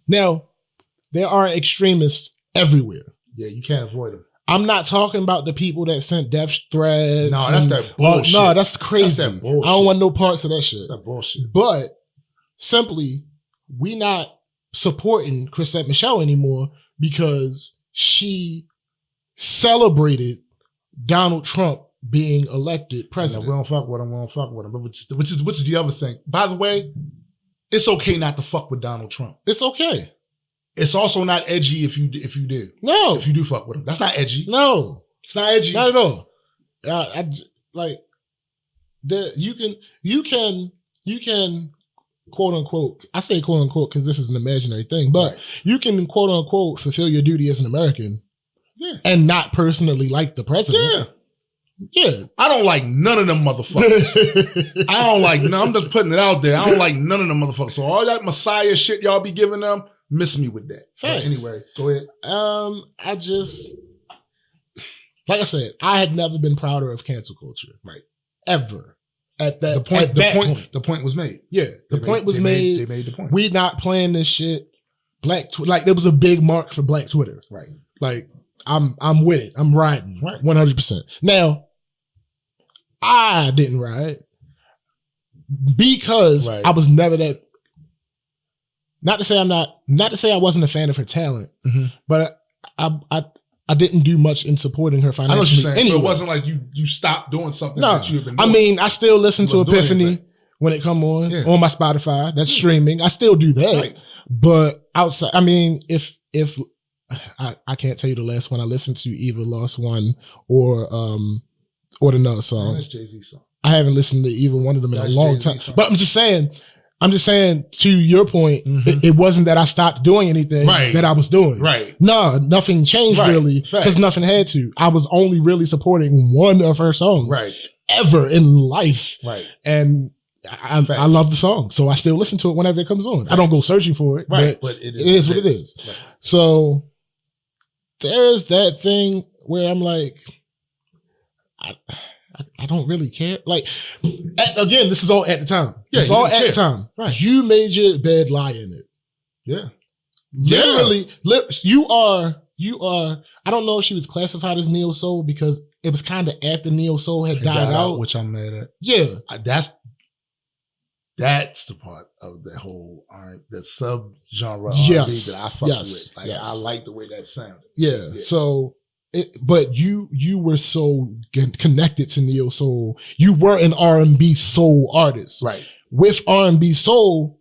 Now, there are extremists everywhere. Yeah, you can't avoid them. I'm not talking about the people that sent death threats. No, that's that bullshit. No, that's crazy. That's that bullshit. I don't want no parts of that shit. That's that bullshit. But simply, we not supporting Chrissette Michele anymore because she celebrated Donald Trump being elected president. We don't fuck with him. We don't fuck with him. But which is the other thing. By the way, it's okay not to fuck with Donald Trump. It's okay. It's also not edgy if you do. No. If you do fuck with him. That's not edgy. No. It's not edgy. Not at all. You can quote unquote, I say quote unquote because this is an imaginary thing, but right. You can quote unquote fulfill your duty as an American and not personally like the president. Yeah. I don't like none of them motherfuckers. I don't like none. I'm just putting it out there. I don't like none of them motherfuckers. So all that Messiah shit y'all be giving them, miss me with that. Anyway, go ahead. I just, like I said, I had never been prouder of cancel culture. Right. Ever. At that point. The point was made. Yeah. The point was made. They made the point. We not playing this shit. Like there was a big mark for Black Twitter. Right. Like I'm with it. I'm riding. Right. 100%. Now, I didn't ride because I was never that. Not to say I wasn't a fan of her talent, but I didn't do much in supporting her financially. I know what you're saying. Anyway. So it wasn't like you stopped doing something that you had been doing. I mean, I still listen to Epiphany when it come on my Spotify. That's streaming. I still do that. Right. But outside, I mean, if I can't tell you the last one I listened to, either Lost One or the Another Song. That's Jay-Z's song. I haven't listened to either one of them in a long time. But I'm just saying, to your point, it wasn't that I stopped doing anything that I was doing. Right. No, nothing changed really because nothing had to. I was only really supporting one of her songs ever in life. Right. And I love the song. So I still listen to it whenever it comes on. Right. I don't go searching for it. Right. But it is what it is. Right. So there's that thing where I'm like, I don't really care. Like, again, this is all at the time. Yeah, it's all at the time. Right. You made your bed, lie in it. Yeah. Literally, you are, I don't know if she was classified as neo soul because it was kind of after neo soul had died out. Which I'm mad at. Yeah. That's the part of the whole the sub-genre that I fuck with. Like, I like the way that sounded. Yeah. So, but you were so connected to neo soul. You were an R&B soul artist. Right. With R&B soul,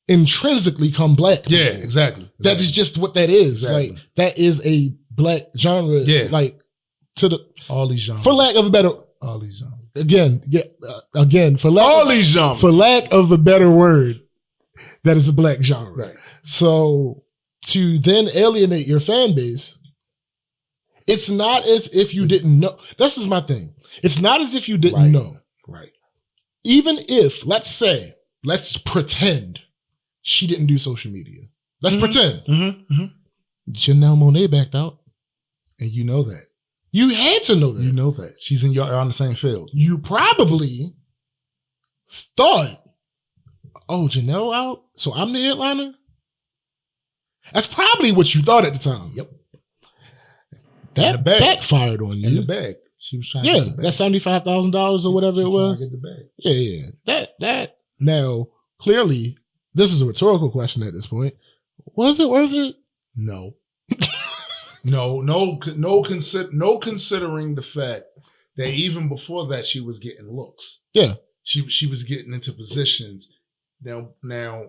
intrinsically come Black. Yeah, exactly. That is just what that is. Exactly. Like, that is a Black genre. Yeah. Like, all these genres. For lack of a better... All these genres. Again, for lack of a better word, that is a Black genre. Right. So to then alienate your fan base, it's not as if you didn't know. This is my thing. It's not as if you didn't know. Right. Even if, let's pretend she didn't do social media. Let's pretend. Janelle Monáe backed out. And you know that. You had to know that. You know that. She's on the same field. You probably thought, oh, Janelle out? So I'm the headliner? That's probably what you thought at the time. Yep. That backfired on you. In the bag. She was trying to get the bag. That $75,000 or whatever it was. Get the bag. Yeah. That. Now, clearly, this is a rhetorical question at this point. Was it worth it? No. No, considering the fact that even before that she was getting looks. Yeah, she was getting into positions. Now,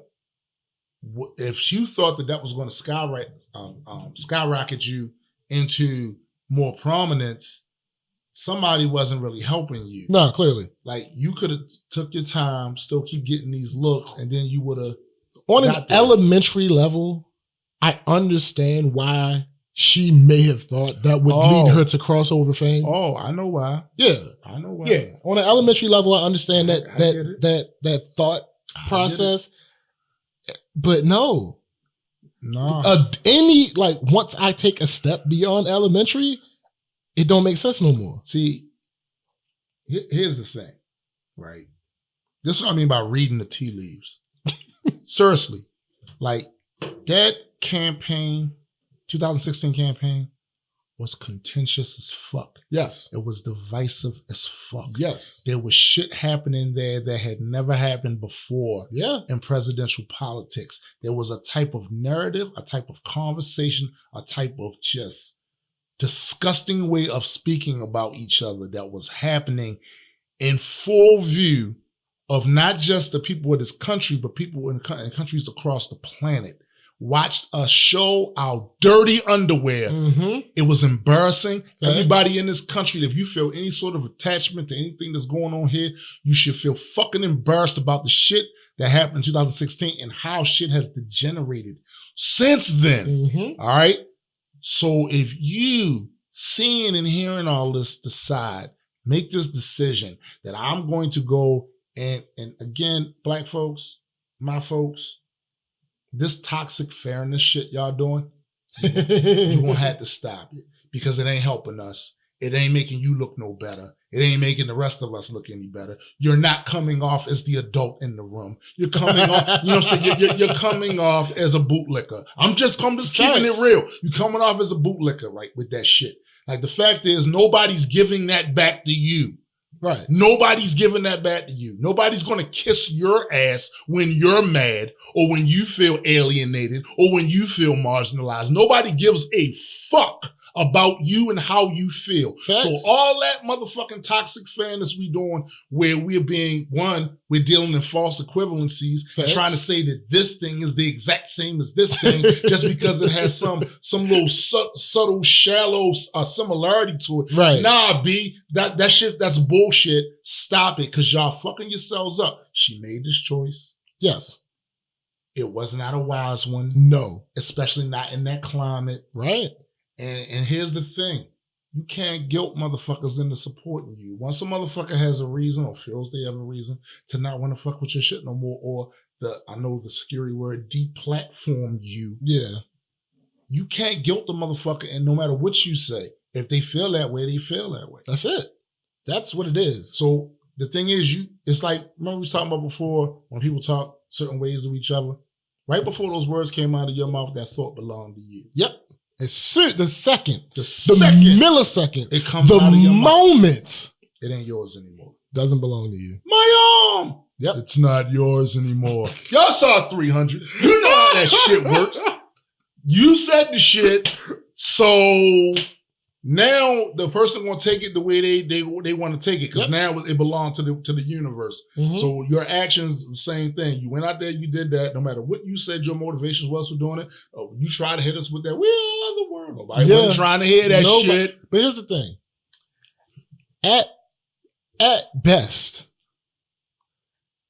if you thought that was going to skyrocket you into more prominence, somebody wasn't really helping you. No, clearly. Like, you could have took your time, still keep getting these looks, and then you would have. On an elementary level, I understand why she may have thought that would lead her to crossover fame. Oh, I know why. Yeah. I know why. Yeah. On an elementary level, I understand that thought process. But no. Once I take a step beyond elementary, it don't make sense no more. See, here's the thing, right? This is what I mean by reading the tea leaves. Seriously. Like, that campaign, 2016 campaign, was contentious as fuck. Yes. It was divisive as fuck. Yes. There was shit happening there that had never happened before in presidential politics. There was a type of narrative, a type of conversation, a type of just disgusting way of speaking about each other that was happening in full view of not just the people of this country, but people in countries across the planet. Watched us show our dirty underwear. It was embarrassing. Everybody in this country, if you feel any sort of attachment to anything that's going on here, you should feel fucking embarrassed about the shit that happened in 2016 and how shit has degenerated since then. All right? So if you seeing and hearing all this, decide, make this decision that I'm going to go and again, black folks, my folks, this toxic fairness shit y'all doing, you're going to have to stop it because it ain't helping us. It ain't making you look no better. It ain't making the rest of us look any better. You're not coming off as the adult in the room. You're coming off, you know what I'm saying? You're coming off as a bootlicker. I'm just keeping it real. You're coming off as a bootlicker, right, with that shit. Like the fact is nobody's giving that back to you. Right. Nobody's giving that back to you. Nobody's going to kiss your ass when you're mad or when you feel alienated or when you feel marginalized. Nobody gives a fuck about you and how you feel. Facts. So all that motherfucking toxic fairness we doing where we're being, we're dealing in false equivalencies and trying to say that this thing is the exact same as this thing just because it has some little subtle, shallow similarity to it. Right. Nah, B, that shit, that's bullshit. Stop it, because y'all fucking yourselves up. She made this choice. Yes. It was not a wise one. No. Especially not in that climate. Right. And here's the thing. You can't guilt motherfuckers into supporting you. Once a motherfucker has a reason or feels they have a reason to not want to fuck with your shit no more, or I know the scary word, deplatform you. Yeah. You can't guilt the motherfucker, and no matter what you say, if they feel that way, they feel that way. That's it. That's what it is. So the thing is, it's like, remember we was talking about before when people talk certain ways to each other? Right before those words came out of your mouth, that thought belonged to you. Yep. It's the second, the millisecond, it comes out of your moment, it ain't yours anymore. Doesn't belong to you. My arm. Yep. It's not yours anymore. Y'all saw 300. You know how that shit works. You said the shit, so now the person gonna take it the way they want to take it, because now it belongs to the universe. So your actions, the same thing. You went out there, you did that. No matter what you said your motivations was for doing it, you try to hit us with that. We all the world. Nobody wasn't trying to hear that shit. But here's the thing. At best,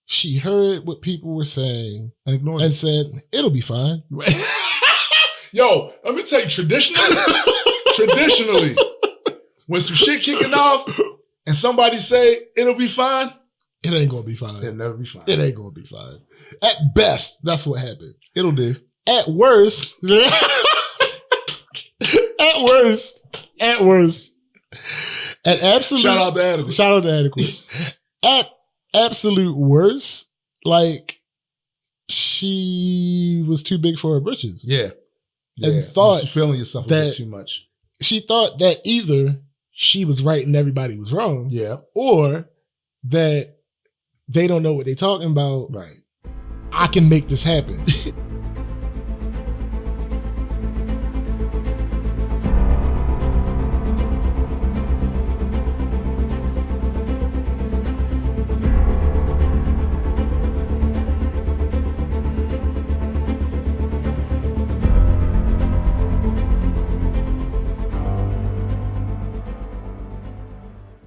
she heard what people were saying and ignored and said, "It'll be fine." Yo, let me tell you, traditionally, when some shit kicking off and somebody say it'll be fine, it ain't gonna be fine. It'll never be fine. It ain't gonna be fine. At best, that's what happened. It'll do. At worst, at worst, at absolute. Shout out to Adequate. At absolute worst, like she was too big for her britches. Yeah. And thought you're feeling yourself a bit too much. She thought that either she was right and everybody was wrong, or that they don't know what they're talking about. Right. I can make this happen.